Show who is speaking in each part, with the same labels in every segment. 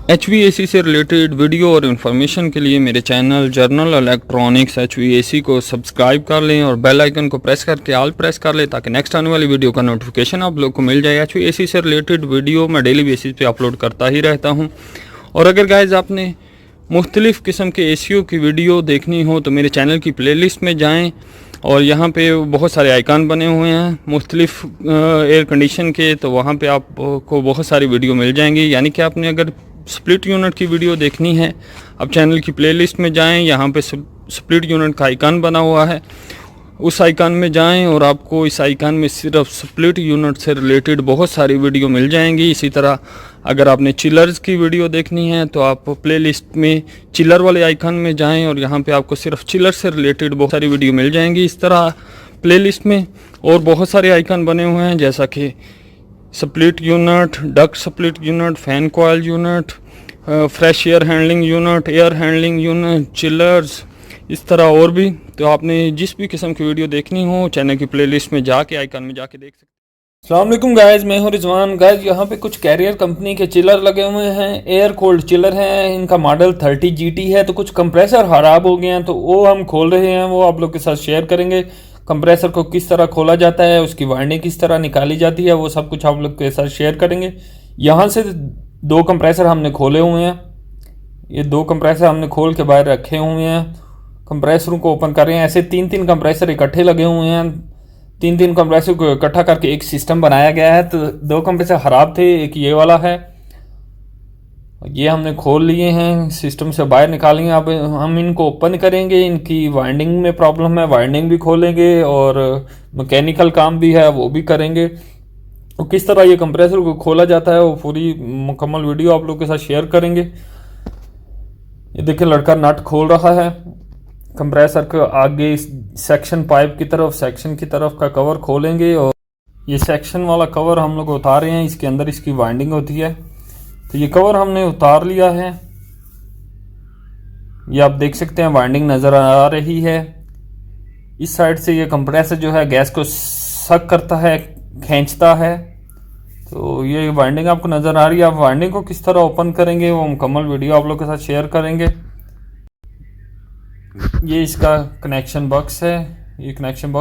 Speaker 1: HVAC से related video और information के लिए मेरे चैनल जर्नल इलेक्ट्रॉनिक्स HVAC को सब्सक्राइब कर लें और बेल आइकन को प्रेस करके ऑल प्रेस कर लें ताकि नेक्स्ट आने वाली वीडियो का नोटिफिकेशन आप लोग को मिल जाए। HVAC से रिलेटेड वीडियो मैं डेली बेसिस पे अपलोड करता ही रहता हूं। और अगर गाइज आपने मुख्तलिफ़ किस्म के ACO की वीडियो देखनी हो तो मेरे चैनल की प्लेलिस्ट में जाएँ और यहाँ पे बहुत सारे आइकन बने हुए हैं मुख्तलिफ़ एयर कंडीशन के, तो वहाँ पे आपको बहुत सारी वीडियो मिल जाएंगी। यानी कि आपने अगर स्प्लिट यूनिट की वीडियो देखनी है, अब चैनल की प्लेलिस्ट में जाएं, यहाँ पे स्प्लिट यूनिट का आइकन बना हुआ है, उस आइकन में जाएं और आपको इस आइकन में सिर्फ स्प्लिट यूनिट से रिलेटेड बहुत सारी वीडियो मिल जाएंगी। इसी तरह अगर आपने चिलर्स की वीडियो देखनी है तो आप प्लेलिस्ट में चिलर वाले आइकन में जाएं और यहाँ पे आपको सिर्फ चिलर से रिलेटेड बहुत सारी वीडियो मिल जाएंगी। इस तरह प्लेलिस्ट में और बहुत सारे आइकन बने हुए हैं जैसा कि split unit, duct split unit, fan coil unit, fresh air handling unit, air handling unit, chillers, इस तरह और भी। तो आपने जिस भी किस्म की वीडियो देखनी हो चैनल की प्लेलिस्ट में जाके आइकन में जाके देख सकते हैं।
Speaker 2: अस्सलाम वालेकुम गाइस, मैं हूं रिजवान। गाइस यहाँ पे कुछ कैरियर कंपनी के चिलर लगे हुए हैं, एयर कोल्ड चिलर हैं। इनका मॉडल 30 GT है। तो कुछ कंप्रेसर खराब हो गए हैं तो वो हम खोल रहे हैं, वो आप लोग के साथ शेयर करेंगे। कंप्रेसर को किस तरह खोला जाता है, उसकी वाइंडिंग किस तरह निकाली जाती है, वो सब कुछ आप लोग के साथ शेयर करेंगे। यहाँ से 2 कंप्रेसर हमने खोले हुए हैं, ये 2 कंप्रेसर हमने खोल के बाहर रखे हुए हैं। कंप्रेसरों को ओपन कर रहे हैं। ऐसे 3-3 कंप्रेसर इकट्ठे लगे हुए हैं। 3-3 कंप्रेसर को इकट्ठा करके एक सिस्टम बनाया गया है। तो 2 कंप्रेसर खराब थे, एक ये वाला है, ये हमने खोल लिए हैं, सिस्टम से बाहर निकालेंगे। अब हम इनको ओपन करेंगे, इनकी वाइंडिंग में प्रॉब्लम है, वाइंडिंग भी खोलेंगे और मैकेनिकल काम भी है वो भी करेंगे। तो किस तरह ये कंप्रेसर को खोला जाता है वो पूरी मुकम्मल वीडियो आप लोग के साथ शेयर करेंगे। ये देखिए लड़का नट खोल रहा है कंप्रेसर के आगे सेक्शन पाइप की तरफ, सेक्शन की तरफ का कवर खोलेंगे और ये सेक्शन वाला कवर हम लोग उतार रहे हैं। इसके अंदर इसकी वाइंडिंग होती है। तो ये कवर हमने उतार लिया है, ये आप देख सकते हैं वाइंडिंग नज़र आ रही है। इस साइड से ये कंप्रेसर जो है गैस को सक करता है, खींचता है। तो ये वाइंडिंग आपको नज़र आ रही है। आप वाइंडिंग को किस तरह ओपन करेंगे वो मुकम्मल वीडियो आप लोग के साथ शेयर करेंगे। ये इसका कनेक्शन बॉक्स है, ये कनेक्शन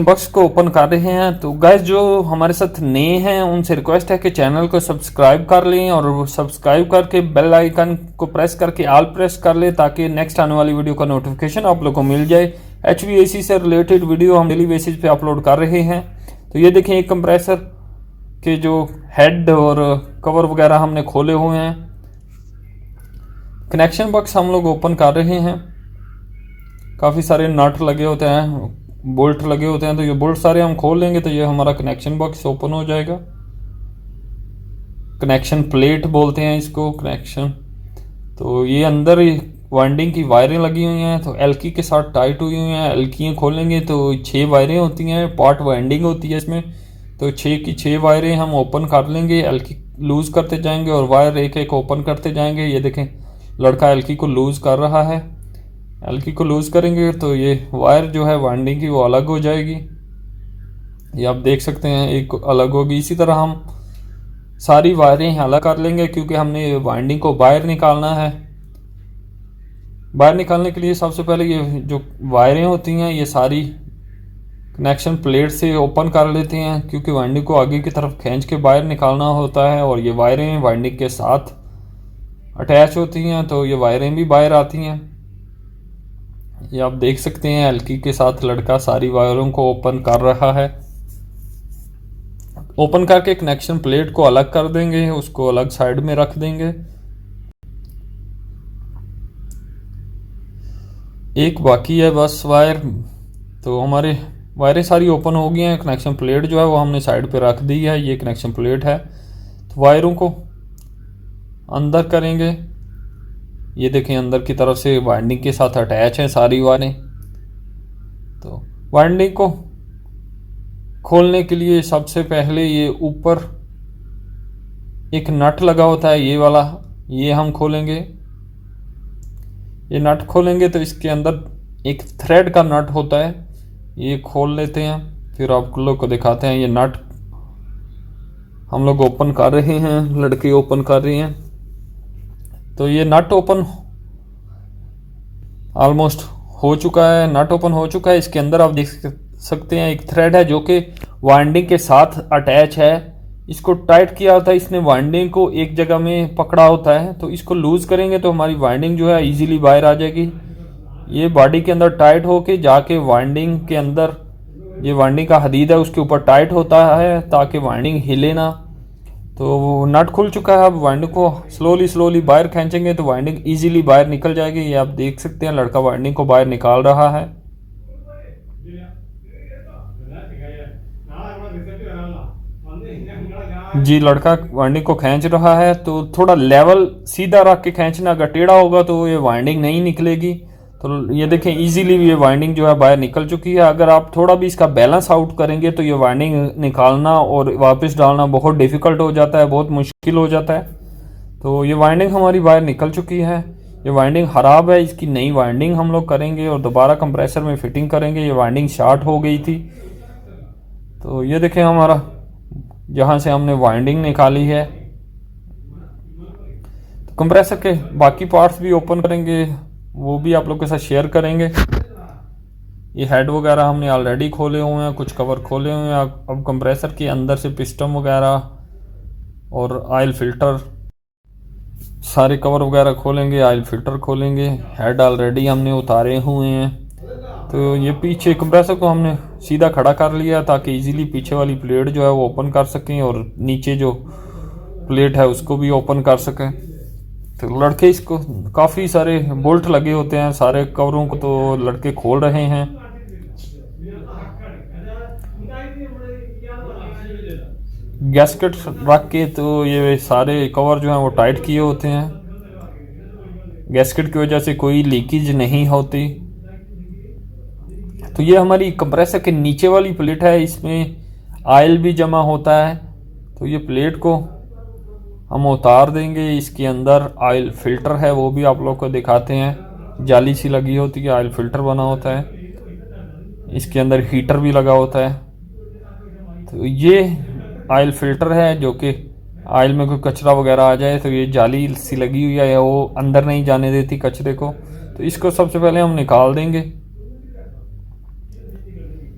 Speaker 2: बॉक्स को ओपन कर रहे हैं। तो गाइस जो हमारे साथ नए हैं उनसे रिक्वेस्ट है कि चैनल को सब्सक्राइब कर लें और सब्सक्राइब करके बेल आइकन को प्रेस करके ऑल प्रेस कर लें ताकि नेक्स्ट आने वाली वीडियो का नोटिफिकेशन आप लोग को मिल जाए। HVAC से रिलेटेड वीडियो हम डेली बेसिस पे अपलोड कर रहे हैं। तो ये देखें एक कंप्रेसर के जो हेड और कवर वगैरह हमने खोले हुए हैं। कनेक्शन बॉक्स हम लोग ओपन कर रहे हैं। काफ़ी सारे नट लगे होते हैं, बोल्ट लगे होते हैं, तो ये बोल्ट सारे हम खोल लेंगे तो ये हमारा कनेक्शन बॉक्स ओपन हो जाएगा। कनेक्शन प्लेट बोलते हैं इसको, कनेक्शन। तो ये अंदर वाइंडिंग की वायरें लगी हुई हैं, तो एल्की के साथ टाइट हुई हुई हैं। एल्कियाँ खोलेंगे तो 6 वायरें होती हैं, पार्ट वाइंडिंग होती है इसमें। तो 6 की 6 वायरें हम ओपन कर लेंगे, एल्की लूज़ करते जाएंगे और वायर एक एक ओपन करते जाएंगे। ये देखें लड़का एल्की को लूज़ कर रहा है। एल्की को लूज़ करेंगे तो ये वायर जो है वाइंडिंग की वो अलग हो जाएगी, ये आप देख सकते हैं, एक अलग होगी। इसी तरह हम सारी वायरें अलग कर लेंगे क्योंकि हमने वाइंडिंग को बाहर निकालना है। बाहर निकालने के लिए सबसे पहले ये जो वायरें होती हैं ये सारी कनेक्शन प्लेट से ओपन कर लेते हैं क्योंकि वाइंडिंग को आगे की तरफ खींच के बाहर निकालना होता है और ये वायरें वाइंडिंग के साथ अटैच होती हैं, तो ये वायरें भी बाहर आती हैं। ये आप देख सकते हैं एल्की के साथ लड़का सारी वायरों को ओपन कर रहा है। ओपन करके कनेक्शन प्लेट को अलग कर देंगे, उसको अलग साइड में रख देंगे। एक बाकी है बस वायर। तो हमारे वायरें सारी ओपन हो गई हैं। कनेक्शन प्लेट जो है वो हमने साइड पे रख दी है, ये कनेक्शन प्लेट है। तो वायरों को अंदर करेंगे। ये देखें अंदर की तरफ से वाइंडिंग के साथ अटैच हैं सारी वायरें। तो वाइंडिंग को खोलने के लिए सबसे पहले ये ऊपर एक नट लगा होता है, ये वाला, ये हम खोलेंगे। ये नट खोलेंगे तो इसके अंदर एक थ्रेड का नट होता है, ये खोल लेते हैं। फिर आप लोग को दिखाते हैं। ये नट हम लोग ओपन कर रहे हैं, लड़के ओपन कर रहे हैं। तो ये नट ओपन ऑलमोस्ट हो चुका है, नट ओपन हो चुका है। इसके अंदर आप देख सकते हैं एक थ्रेड है जो कि वाइंडिंग के साथ अटैच है। इसको टाइट किया होता है, इसने वाइंडिंग को एक जगह में पकड़ा होता है। तो इसको लूज़ करेंगे तो हमारी वाइंडिंग जो है इजीली बाहर आ जाएगी। ये बॉडी के अंदर टाइट होके जाके वाइंडिंग के अंदर, ये वाइंडिंग का हदीद है उसके ऊपर टाइट होता है ताकि वाइंडिंग हिले ना। तो वो नट खुल चुका है। अब वाइंडिंग को स्लोली बाहर खींचेंगे तो वाइंडिंग इजीली बाहर निकल जाएगी। ये आप देख सकते हैं लड़का वाइंडिंग को बाहर निकाल रहा है। जी लड़का वाइंडिंग को खींच रहा है। तो थोड़ा लेवल सीधा रख के खींचना, अगर टेढ़ा होगा तो ये वाइंडिंग नहीं निकलेगी। तो ये देखें इजीली ये वाइंडिंग जो है बाहर निकल चुकी है। अगर आप थोड़ा भी इसका बैलेंस आउट करेंगे तो ये वाइंडिंग निकालना और वापस डालना बहुत डिफ़िकल्ट हो जाता है, बहुत मुश्किल हो जाता है। तो ये वाइंडिंग हमारी बाहर निकल चुकी है। ये वाइंडिंग ख़राब है, इसकी नई वाइंडिंग हम लोग करेंगे और दोबारा कंप्रेसर में फिटिंग करेंगे। ये वाइंडिंग शॉर्ट हो गई थी। तो ये देखें हमारा जहाँ से हमने वाइंडिंग निकाली है। तो कंप्रेसर के बाकी पार्ट्स भी ओपन करेंगे, वो भी आप लोग के साथ शेयर करेंगे। ये हेड वगैरह हमने ऑलरेडी खोले हुए हैं, कुछ कवर खोले हुए हैं। अब कंप्रेसर के अंदर से पिस्टन वगैरह और ऑयल फिल्टर सारे कवर वगैरह खोलेंगे, ऑयल फिल्टर खोलेंगे। हेड ऑलरेडी हमने उतारे हुए हैं। तो ये पीछे कंप्रेसर को हमने सीधा खड़ा कर लिया ताकि इजीली पीछे वाली प्लेट जो है वो ओपन कर सकें और नीचे जो प्लेट है उसको भी ओपन कर सकें। तो लड़के इसको काफ़ी सारे बोल्ट लगे होते हैं सारे कवरों को, तो लड़के खोल रहे हैं। गैस्केट रख के तो ये सारे कवर जो हैं वो टाइट किए होते हैं। गैस्केट की वजह से कोई लीकेज नहीं होती। तो ये हमारी कंप्रेसर के नीचे वाली प्लेट है, इसमें ऑयल भी जमा होता है। तो ये प्लेट को हम उतार देंगे। इसके अंदर ऑयल फिल्टर है, वो भी आप लोग को दिखाते हैं। जाली सी लगी होती है, ऑयल फिल्टर बना होता है। इसके अंदर हीटर भी लगा होता है। तो ये ऑयल फिल्टर है जो कि ऑयल में कोई कचरा वगैरह आ जाए तो ये जाली सी लगी हुई है, वो अंदर नहीं जाने देती कचरे को। तो इसको सबसे पहले हम निकाल देंगे।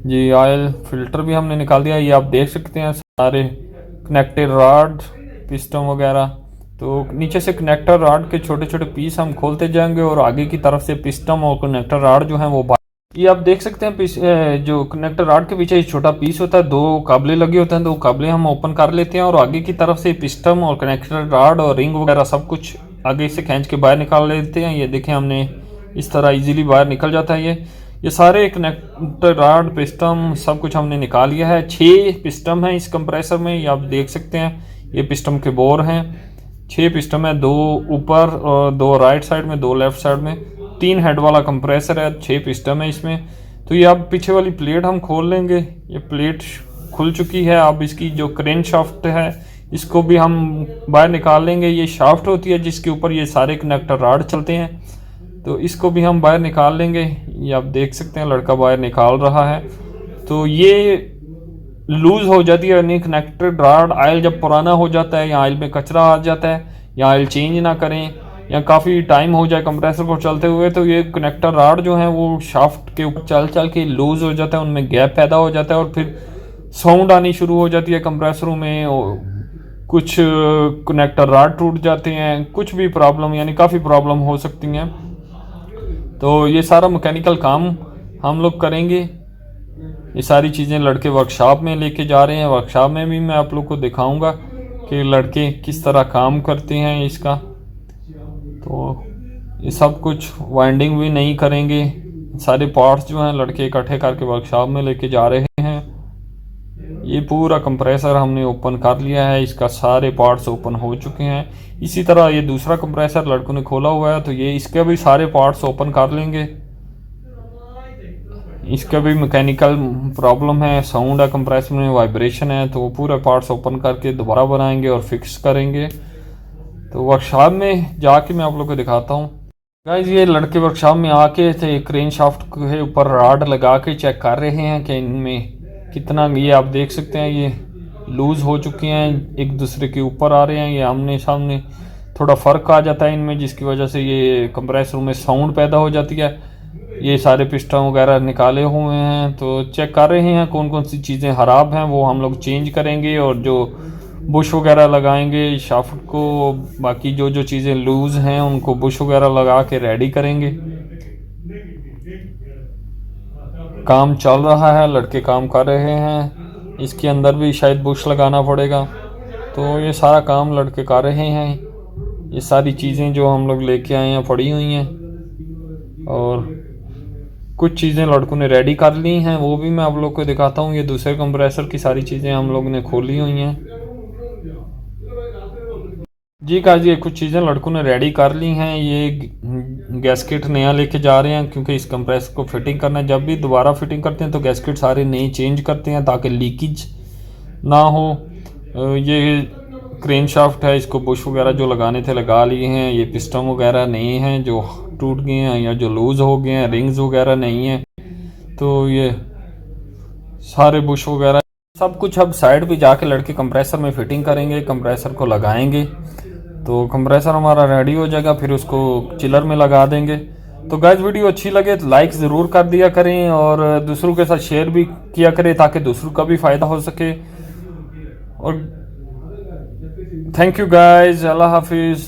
Speaker 2: जी ऑयल फिल्टर भी हमने निकाल दिया। ये आप देख सकते हैं सारे कनेक्टेड रॉड, पिस्टन वगैरह। तो नीचे से कनेक्टर रॉड के छोटे छोटे पीस हम खोलते जाएंगे और आगे की तरफ से पिस्टन और कनेक्टर रॉड जो हैं वो ये आप देख सकते हैं। जो कनेक्टर रॉड के पीछे छोटा पीस होता है, दो काबले लगे होते हैं, दो काबले हम ओपन कर लेते हैं और आगे की तरफ से पिस्टन और कनेक्टर रॉड और रिंग वगैरह सब कुछ आगे से खींच के बाहर निकाल लेते हैं। ये देखें हमने इस तरह इजीली बाहर निकल जाता है। ये सारे कनेक्टर रॉड पिस्टन सब कुछ हमने निकाल लिया है। 6 पिस्टन हैं इस कंप्रेसर में, ये आप देख सकते हैं। ये पिस्टन के बोर हैं, 6 पिस्टन है, 2 ऊपर और 2 राइट साइड में, 2 लेफ्ट साइड में। 3 हेड वाला कंप्रेसर है, 6 पिस्टन है इसमें। तो ये अब पीछे वाली प्लेट हम खोल लेंगे। ये प्लेट खुल चुकी है। अब इसकी जो क्रेन शाफ्ट है इसको भी हम बाहर निकाल लेंगे। ये शाफ्ट होती है जिसके ऊपर ये सारे कनेक्टर रॉड चलते हैं, तो इसको भी हम बाहर निकाल लेंगे। ये आप देख सकते हैं लड़का बाहर निकाल रहा है। तो ये लूज हो जाती है, यानी कनेक्टेड रॉड। ऑयल जब पुराना हो जाता है या ऑयल में कचरा आ जाता है या ऑयल चेंज ना करें या काफ़ी टाइम हो जाए कंप्रेसर को चलते हुए, तो ये कनेक्टर रॉड जो है वो शाफ्ट के ऊपर चल चल के लूज हो जाता है, उनमें गैप पैदा हो जाता है और फिर साउंड आनी शुरू हो जाती है कंप्रेसरों में। और कुछ कनेक्टर रॉड टूट जाते हैं, कुछ भी प्रॉब्लम, यानी काफ़ी प्रॉब्लम हो सकती हैं। तो ये सारा मैकेनिकल काम हम लोग करेंगे। ये सारी चीज़ें लड़के वर्कशॉप में लेके जा रहे हैं। वर्कशॉप में भी मैं आप लोग को दिखाऊंगा कि लड़के किस तरह काम करते हैं इसका। तो ये सब कुछ वाइंडिंग भी नहीं करेंगे, सारे पार्ट्स जो हैं लड़के इकट्ठे करके वर्कशॉप में लेके जा रहे हैं। ये पूरा कंप्रेसर हमने ओपन कर लिया है, इसका सारे पार्ट्स ओपन हो चुके हैं। इसी तरह ये दूसरा कंप्रेसर लड़कों ने खोला हुआ है, तो ये इसके भी सारे पार्ट्स ओपन कर लेंगे। इसका भी मैकेनिकल प्रॉब्लम है, साउंड है कंप्रेसर में, वाइब्रेशन है, तो वो पूरा पार्ट्स ओपन करके दोबारा बनाएंगे और फिक्स करेंगे। तो वर्कशॉप में जाके मैं आप लोग को दिखाता हूँ। गाइस ये लड़के वर्कशॉप में आके थे क्रेन शाफ्ट के ऊपर रॉड लगा के चेक कर रहे हैं कि इनमें कितना, ये आप देख सकते हैं ये लूज़ हो चुके हैं, एक दूसरे के ऊपर आ रहे हैं, ये आमने सामने थोड़ा फ़र्क आ जाता है इनमें, जिसकी वजह से ये कंप्रेसर में साउंड पैदा हो जाती है। ये सारे पिस्टन वगैरह निकाले हुए हैं, तो चेक कर रहे हैं कौन कौन सी चीज़ें ख़राब हैं, वो हम लोग चेंज करेंगे। और जो बुश वगैरह लगाएंगे शाफ्ट को, बाकी जो जो चीज़ें लूज़ हैं उनको बुश वगैरह लगा के रेडी करेंगे। काम चल रहा है, लड़के काम कर रहे हैं। इसके अंदर भी शायद बुश लगाना पड़ेगा, तो ये सारा काम लड़के कर रहे हैं। ये सारी चीज़ें जो हम लोग लेके आए हैं पड़ी हुई हैं, और कुछ चीज़ें लड़कों ने रेडी कर ली हैं, वो भी मैं आप लोग को दिखाता हूँ। ये दूसरे कंप्रेसर की सारी चीज़ें हम लोग ने खोली हुई हैं जी। का जी कुछ चीज़ें लड़कों ने रेडी कर ली हैं। ये गैसकेट नया लेके जा रहे हैं, क्योंकि इस कंप्रेसर को फिटिंग करना है। जब भी दोबारा फिटिंग करते हैं तो गैसकेट सारे नए चेंज करते हैं ताकि लीकेज ना हो। ये क्रेन शाफ्ट है, इसको बुश वगैरह जो लगाने थे लगा लिए हैं। ये पिस्टन वगैरह नए हैं जो टूट गए हैं या जो लूज़ हो गए हैं, रिंग्स वगैरह नहीं हैं, तो ये सारे बुश वगैरह सब कुछ अब साइड पे जाके लड़के कंप्रेसर में फिटिंग करेंगे, कंप्रेसर को लगाएंगे, तो कंप्रेसर हमारा रेडी हो जाएगा। फिर उसको चिलर में लगा देंगे। तो गाइस वीडियो अच्छी लगे तो लाइक ज़रूर कर दिया करें, और दूसरों के साथ शेयर भी किया करें ताकि दूसरों का भी फ़ायदा हो सके। और थैंक यू गाइस, अल्लाह हाफिज़।